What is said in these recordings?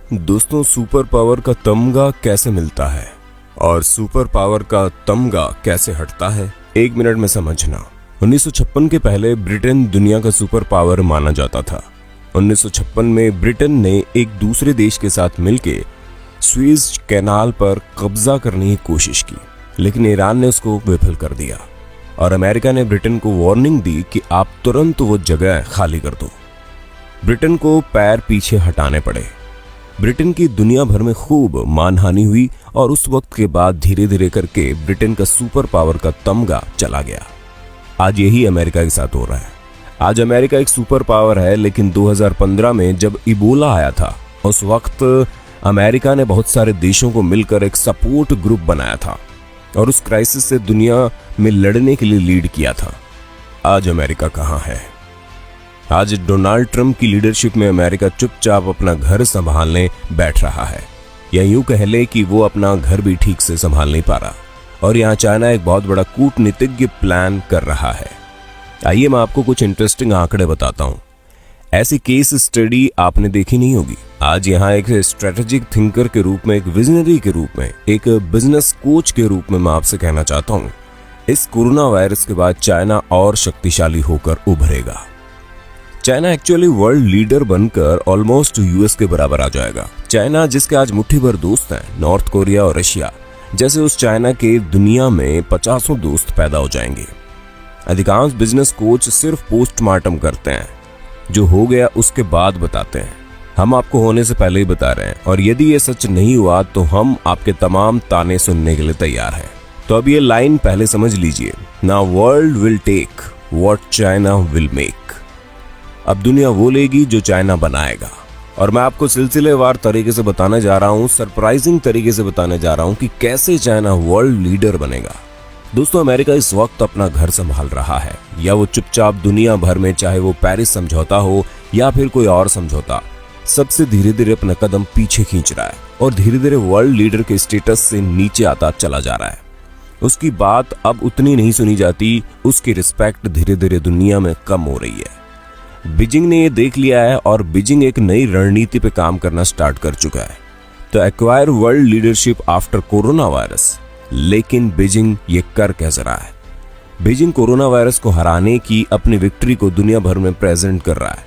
दोस्तों, super power का तमगा कैसे मिलता है और सुपर पावर का तमगा कैसे हटता है, 1 मिनट में समझना। 1956 के पहले ब्रिटेन दुनिया का सुपर पावर माना जाता था। 1956 में ब्रिटेन ने एक दूसरे देश के साथ मिलकर स्वेज कैनाल पर कब्जा करने की कोशिश की, लेकिन ईरान ने उसको विफल कर दिया और अमेरिका ने ब्रिटेन को वार्निंग दी कि आप तुरंत वो जगह खाली कर दो। ब्रिटेन को पैर पीछे हटाने पड़े। ब्रिटेन की दुनिया भर में खूब मानहानि हुई और उस वक्त के बाद धीरे धीरे करके ब्रिटेन का सुपर पावर का तमगा चला गया। आज यही अमेरिका के साथ हो रहा है। आज अमेरिका एक सुपर पावर है, लेकिन 2015 में जब इबोला आया था, उस वक्त अमेरिका ने बहुत सारे देशों को मिलकर एक सपोर्ट ग्रुप बनाया था और उस क्राइसिस से दुनिया में लड़ने के लिए लीड किया था। आज अमेरिका कहाँ है? आज डोनाल्ड ट्रंप की लीडरशिप में अमेरिका चुपचाप अपना घर संभालने बैठ रहा है, या यूं कह ले कि वो अपना घर भी ठीक से संभाल नहीं पा रहा। और यहाँ चाइना एक बहुत बड़ा कूटनीतिज्ञ प्लान कर रहा है। आइए मैं आपको कुछ इंटरेस्टिंग आंकड़े बताता हूँ। ऐसी केस स्टडी आपने देखी नहीं होगी। आज यहाँ एक स्ट्रेटेजिक थिंकर के रूप में, एक विजनरी के रूप में, एक बिजनेस कोच के रूप में मैं आपसे कहना चाहता हूँ, इस कोरोना वायरस के बाद चाइना और शक्तिशाली होकर उभरेगा। चाइना एक्चुअली वर्ल्ड लीडर बनकर ऑलमोस्ट यूएस के बराबर आ जाएगा। चाइना जिसके आज मुट्ठी भर दोस्त हैं, नॉर्थ कोरिया और रशिया, जैसे उस चाइना के दुनिया में 50 दोस्त पैदा हो जाएंगे। अधिकांश बिजनेस कोच सिर्फ पोस्टमार्टम करते हैं, जो हो गया उसके बाद बताते हैं। हम आपको होने से पहले ही बता रहे हैं, और यदि ये सच नहीं हुआ तो हम आपके तमाम ताने सुनने के लिए तैयार हैं। तो अब ये लाइन पहले समझ लीजिए, now world will take what China will make. अब दुनिया वो लेगी जो चाइना बनाएगा। और मैं आपको सिलसिलेवार तरीके से बताने जा रहा हूं, सरप्राइजिंग तरीके से बताने जा रहा हूं कि कैसे चाइना वर्ल्ड लीडर बनेगा। दोस्तों, अमेरिका इस वक्त अपना घर संभाल रहा है, या वो चुपचाप दुनिया भर में, चाहे वो पेरिस समझौता हो या फिर कोई और समझौता, सबसे धीरे धीरे अपना कदम पीछे खींच रहा है और धीरे धीरे वर्ल्ड लीडर के स्टेटस से नीचे आता चला जा रहा है। उसकी बात अब उतनी नहीं सुनी जाती, उसकी रिस्पेक्ट धीरे धीरे दुनिया में कम हो रही है। बीजिंग ने ये देख लिया है और बीजिंग एक नई रणनीति पे काम करना स्टार्ट कर चुका है, तो acquire world leadership after corona virus. लेकिन बीजिंग ये कर कैसे रहा है? बीजिंग कोरोना वायरस को हराने की अपनी विक्ट्री को दुनिया भर में प्रेजेंट कर रहा है।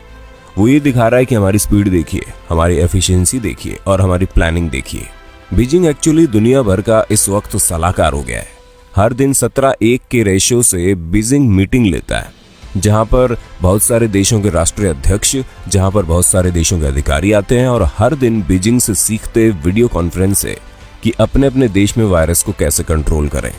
वो ये दिखा रहा है कि हमारी स्पीड देखिए, हमारी एफिशिएंसी देखिए और हमारी प्लानिंग देखिए। बीजिंग एक्चुअली दुनिया भर का इस वक्त सलाहकार हो गया है। हर दिन 17:1 के रेशियो से बीजिंग मीटिंग लेता है, जहां पर बहुत सारे देशों के राष्ट्रीय अध्यक्ष, जहां पर बहुत सारे देशों के अधिकारी आते हैं और हर दिन बीजिंग से सीखते वीडियो कॉन्फ्रेंस से कि अपने अपने देश में वायरस को कैसे कंट्रोल करें।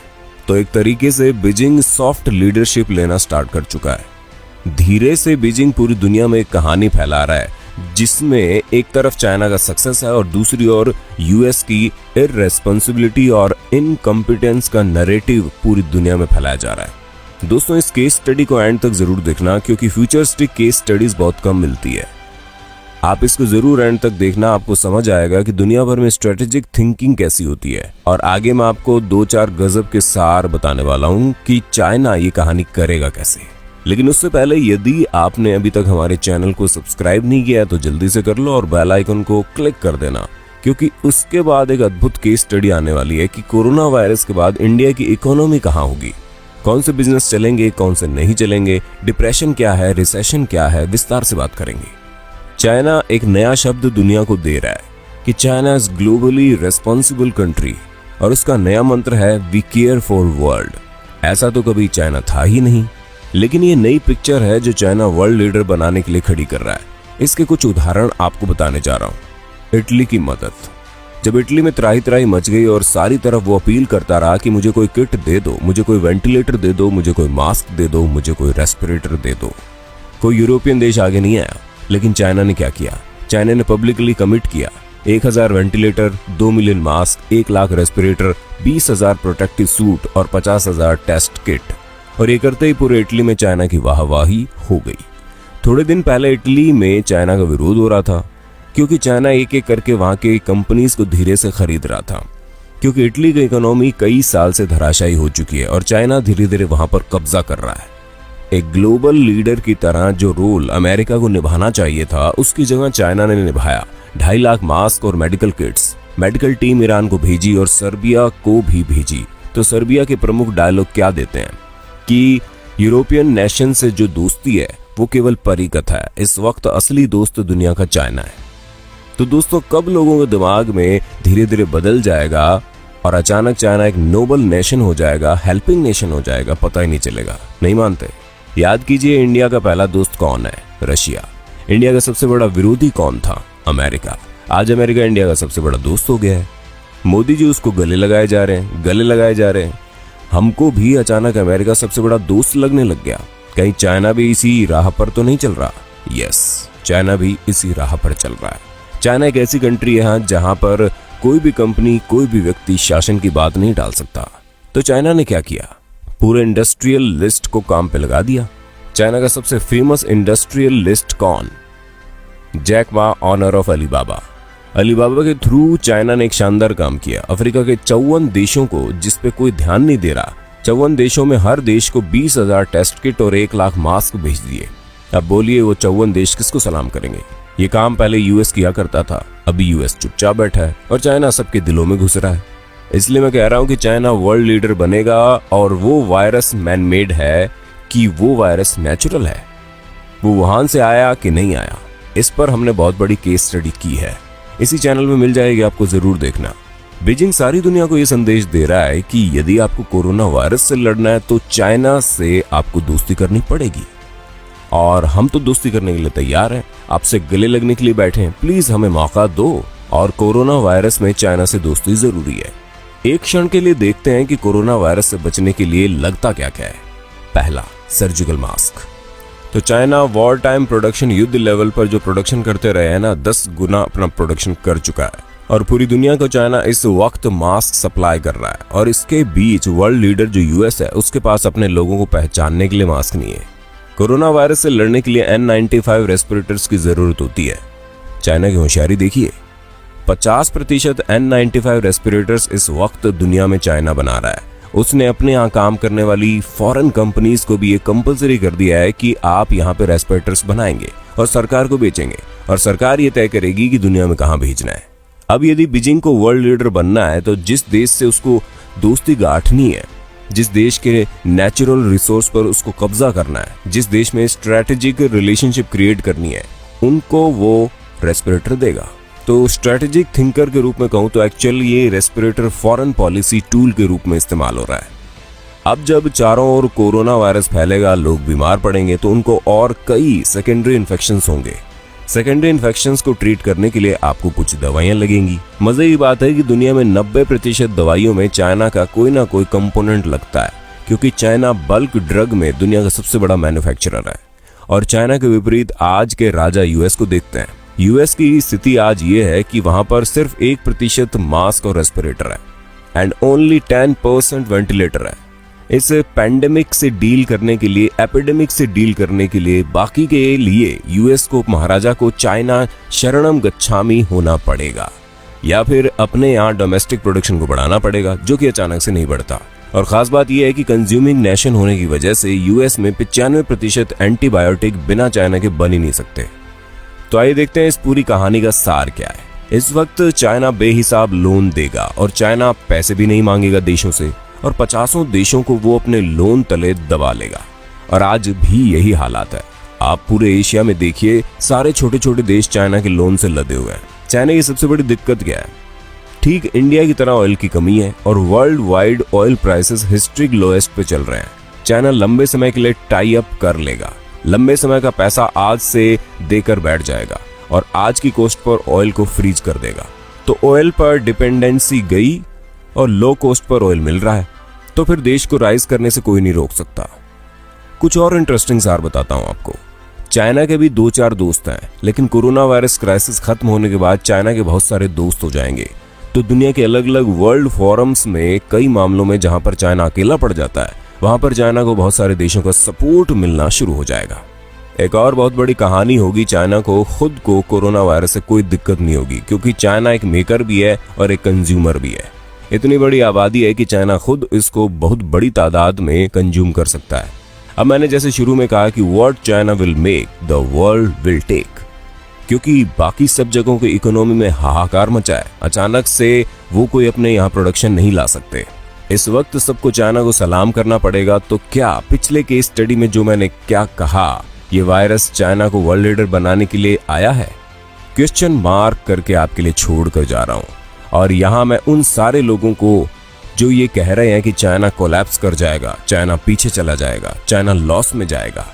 तो एक तरीके से बीजिंग सॉफ्ट लीडरशिप लेना स्टार्ट कर चुका है। धीरे से बीजिंग पूरी दुनिया में एक कहानी फैला रहा है, जिसमें एक तरफ चाइना का सक्सेस है और दूसरी ओर यूएस की इररेस्पॉन्सिबिलिटी और इनकॉम्पिटेंस का नैरेटिव पूरी दुनिया में फैलाया जा रहा है। दोस्तों, इस केस स्टडी को एंड तक जरूर देखना, क्योंकि फ्यूचरिस्टिक केस स्टडीज बहुत कम मिलती है। आप इसको जरूर एंड तक देखना, आपको समझ आएगा कि दुनिया भर में स्ट्रेटेजिक थिंकिंग कैसी होती है। और आगे मैं आपको 2-4 गजब के सार बताने वाला हूं कि चाइना ये कहानी करेगा कैसे। लेकिन उससे पहले, यदि आपने अभी तक हमारे चैनल को सब्सक्राइब नहीं किया है तो जल्दी से कर लो और बेल आइकन को क्लिक कर देना, क्योंकि उसके बाद एक अद्भुत केस स्टडी आने वाली है कि कोरोना वायरस के बाद इंडिया की इकोनॉमी कहाँ होगी, कौन से बिजनेस चलेंगे, कौन से नहीं चलेंगे, डिप्रेशन क्या है, रिसेशन क्या है, विस्तार से बात करेंगे। चाइना एक नया शब्द दुनिया को दे रहा है कि China is globally responsible country, और उसका नया मंत्र है वी केयर फॉर वर्ल्ड। ऐसा तो कभी चाइना था ही नहीं, लेकिन ये नई पिक्चर है जो चाइना वर्ल्ड लीडर बनाने के लिए खड़ी कर रहा है। इसके कुछ उदाहरण आपको बताने जा रहा हूँ। इटली की मदद। जब इटली में त्राही त्राही मच गई और सारी तरफ वो अपील करता रहा कि मुझे कोई किट दे दो, मुझे कोई वेंटिलेटर दे दो, मुझे कोई मास्क दे दो, मुझे कोई रेस्पिरेटर दे दो, कोई यूरोपियन देश आगे नहीं आया। लेकिन चाइना ने क्या किया? चाइना ने पब्लिकली कमिट किया 1000 ventilator, 2 million mask, 1 lakh respirator, 20,000 protective suit और 50,000 टेस्ट किट। और ये करते ही पूरे इटली में चाइना की वाहवाही हो गई। थोड़े दिन पहले इटली में चाइना का विरोध हो रहा था, क्योंकि चाइना एक एक करके वहां के कंपनीज को धीरे से खरीद रहा था, क्योंकि इटली की इकोनॉमी कई साल से धराशायी हो चुकी है और चाइना धीरे धीरे वहां पर कब्जा कर रहा है। एक ग्लोबल लीडर की तरह जो रोल अमेरिका को निभाना चाहिए था, उसकी जगह चाइना ने निभाया, 2.5 लाख मास्क और medical kits. Medical team Iran को भेजी और सर्बिया को भी भेजी। तो सर्बिया के प्रमुख डायलॉग क्या देते हैं कि यूरोपियन नेशन से जो दोस्ती है वो केवल परिकथ है, इस वक्त असली दोस्त दुनिया का चाइना है। तो दोस्तों, कब लोगों के दिमाग में धीरे धीरे बदल जाएगा और अचानक चाइना एक नोबल नेशन हो जाएगा, हेल्पिंग नेशन हो जाएगा, पता ही नहीं चलेगा। नहीं मानते? याद कीजिए, इंडिया का पहला दोस्त कौन है? रशिया। इंडिया का सबसे बड़ा विरोधी कौन था? अमेरिका। आज अमेरिका इंडिया का सबसे बड़ा दोस्त हो गया है। मोदी जी उसको गले लगाए जा रहे हैं। हमको भी अचानक अमेरिका सबसे बड़ा दोस्त लगने लग गया। कहीं चाइना भी इसी राह पर तो नहीं चल रहा? यस, चाइना भी इसी राह पर चल रहा है। चाइना एक ऐसी कंट्री है जहां पर कोई भी कंपनी, कोई भी व्यक्ति शासन की बात नहीं डाल सकता। तो चाइना ने क्या किया? पूरे इंडस्ट्रियल लिस्ट को काम पे लगा दिया। चाइना का सबसे फेमस इंडस्ट्रियल लिस्ट कौन? Jack Ma, owner of Alibaba. Alibaba के थ्रू चाइना ने एक शानदार काम किया। अफ्रीका के 54 देशों को, जिस पे कोई ध्यान नहीं दे रहा, 54 देशों में हर देश को 20,000 टेस्ट किट और 1 लाख मास्क भेज दिए। अब बोलिए, वो 54 देश किसको सलाम करेंगे? ये काम पहले यूएस किया करता था, अभी यूएस चुपचाप बैठा है और चाइना सबके दिलों में घुस रहा है। इसलिए मैं कह रहा हूं कि चाइना वर्ल्ड लीडर बनेगा। और वो वायरस मैन मेड है कि वो वायरस नेचुरल है, वो वुहान से आया कि नहीं आया, इस पर हमने बहुत बड़ी केस स्टडी की है। इसी चैनल में मिल जाएगी, आपको जरूर देखना। बीजिंग सारी दुनिया को यह संदेश दे रहा है कि यदि आपको कोरोना वायरस से लड़ना है तो चाइना से आपको दोस्ती करनी पड़ेगी। और हम तो दोस्ती करने के लिए तैयार हैं, आपसे गले लगने के लिए बैठे हैं। प्लीज हमें मौका दो। और कोरोना वायरस में चाइना से दोस्ती जरूरी है। एक क्षण के लिए देखते हैं कि कोरोना वायरस से बचने के लिए लगता क्या क्या है। पहला, सर्जिकल मास्क। तो चाइना वॉर टाइम प्रोडक्शन, युद्ध लेवल पर जो प्रोडक्शन करते रहे हैं ना, 10 गुना अपना प्रोडक्शन कर चुका है। और पूरी दुनिया को चाइना इस वक्त मास्क सप्लाई कर रहा है। और इसके बीच वर्ल्ड लीडर जो यूएस है, उसके पास अपने लोगों को पहचानने के लिए मास्क नहीं है। कोरोना वायरस से लड़ने के लिए N95 रेस्पिरेटर्स की जरूरत होती है। चाइना की होशियारी देखिए, 50% N95 रेस्पिरेटर्स इस वक्त दुनिया में चाइना बना रहा है। उसने अपने यहाँ काम करने वाली फॉरेन कंपनीज को भी ये कंपलसरी कर दिया है कि आप यहाँ पे रेस्पिरेटर्स बनाएंगे और सरकार को बेचेंगे, और सरकार ये तय करेगी कि दुनिया में कहाँ भेजना है। अब यदि बीजिंग को वर्ल्ड लीडर बनना है तो जिस देश से उसको दोस्ती गांठनी है, जिस देश के नेचुरल रिसोर्स पर उसको कब्जा करना है, जिस देश में स्ट्रैटेजिक रिलेशनशिप क्रिएट करनी है, उनको वो रेस्पिरेटर देगा। तो स्ट्रैटेजिक थिंकर के रूप में कहूं तो एक्चुअली ये रेस्पिरेटर फॉरेन पॉलिसी टूल के रूप में इस्तेमाल हो रहा है। अब जब चारों ओर कोरोना वायरस फैलेगा, लोग बीमार पड़ेंगे, तो उनको और कई सेकेंडरी इन्फेक्शंस होंगे। सेकेंडरी इन्फेक्शंस को ट्रीट करने के लिए आपको कुछ दवाइयां लगेंगी। मजे की बात है कि दुनिया में 90% दवाइयों में चाइना का कोई ना कोई कंपोनेंट लगता है, क्योंकि चाइना बल्क ड्रग में दुनिया का सबसे बड़ा मैन्युफैक्चरर है। और चाइना के विपरीत आज के राजा यूएस को देखते हैं। यूएस की स्थिति आज ये है कि वहां पर सिर्फ 1% मास्क और रेस्पिरेटर है एंड ओनली 10% वेंटिलेटर है। इस पैंडेमिक से डील करने के लिए, एपिडेमिक से डील करने के लिए, बाकी के लिए यूएस को, महाराजा को चाइना शरणम गच्छामी होना पड़ेगा, या फिर अपने यहाँ डोमेस्टिक प्रोडक्शन को बढ़ाना पड़ेगा, जो कि अचानक से नहीं बढ़ता। और खास बात यह है कि कंज्यूमिंग नेशन होने की वजह से यूएस में 95% एंटीबायोटिक बिना चाइना के बन ही नहीं सकते। तो आइए देखते हैं इस पूरी कहानी का सार क्या है। इस वक्त चाइना बेहिसाब लोन देगा और चाइना पैसे भी नहीं मांगेगा देशों से, और 50 देशों को वो अपने लोन तले दबा लेगा। और आज भी यही हालात है। आप पूरे एशिया में देखिए, सारे छोटे छोटे देश चाइना के लोन से लदे हुए हैं। चाइना की सबसे बड़ी दिक्कत क्या है? ठीक इंडिया की तरह ऑयल की कमी है और world wide oil prices historic lowest पे चल रहे हैं। चाइना लंबे समय के लिए टाई अप कर लेगा, लंबे समय का पैसा आज से देकर बैठ जाएगा और आज की कॉस्ट पर ऑयल को फ्रीज कर देगा। तो ऑयल पर डिपेंडेंसी गई और लो कॉस्ट पर ऑयल मिल रहा है, तो फिर देश को राइज करने से कोई नहीं रोक सकता। कुछ और इंटरेस्टिंग सार बताता हूं आपको। चाइना के भी 2-4 दोस्त हैं, लेकिन कोरोना वायरस क्राइसिस खत्म होने के बाद चाइना के बहुत सारे दोस्त हो जाएंगे। तो दुनिया के अलग अलग वर्ल्ड फोरम्स में कई मामलों में जहां पर चाइना अकेला पड़ जाता है, वहां पर चाइना को बहुत सारे देशों का सपोर्ट मिलना शुरू हो जाएगा। एक और बहुत बड़ी कहानी होगी, चाइना को खुद को कोरोना वायरस से कोई दिक्कत नहीं होगी, क्योंकि चाइना एक मेकर भी है और एक कंज्यूमर भी है। इतनी बड़ी आबादी है कि चाइना खुद इसको बहुत बड़ी तादाद में कंज्यूम कर सकता है। अब मैंने जैसे शुरू में कहा कि what China will make the world will take. क्योंकि बाकी सब जगहों की इकोनॉमी में हाहाकार मचा है। अचानक से वो कोई अपने यहाँ प्रोडक्शन नहीं ला सकते। इस वक्त सबको चाइना को सलाम करना पड़ेगा। तो क्या पिछले केस स्टडी में जो मैंने क्या कहा, ये वायरस चाइना को वर्ल्ड लीडर बनाने के लिए आया है? क्वेश्चन मार्क करके आपके लिए छोड़ कर जा रहा हूँ। और यहाँ मैं उन सारे लोगों को जो ये कह रहे हैं कि चाइना कोलैप्स कर जाएगा, चाइना पीछे चला जाएगा, चाइना लॉस में जाएगा,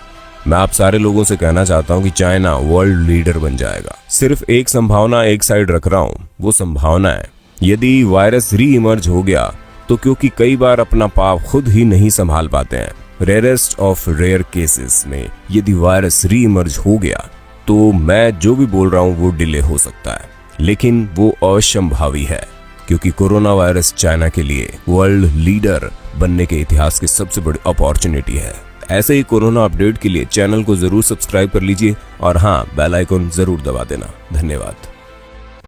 मैं आप सारे लोगों से कहना चाहता हूं कि चाइना वर्ल्ड लीडर बन जाएगा। सिर्फ एक संभावना एक साइड रख रहा हूं, वो संभावना है यदि वायरस री इमर्ज हो गया तो, क्योंकि कई बार अपना पाव खुद ही नहीं संभाल पाते हैं। रेयरेस्ट ऑफ रेयर केसेस में यदि वायरस री इमर्ज हो गया तो मैं जो भी बोल रहा हूं वो डिले हो सकता है, लेकिन वो असंभावी है, क्योंकि कोरोना वायरस चाइना के लिए वर्ल्ड लीडर बनने के इतिहास की सबसे बड़ी अपॉर्चुनिटी है। ऐसे ही कोरोना अपडेट के लिए चैनल को जरूर सब्सक्राइब कर लीजिए और हाँ, बेल आइकन जरूर दबा देना। धन्यवाद।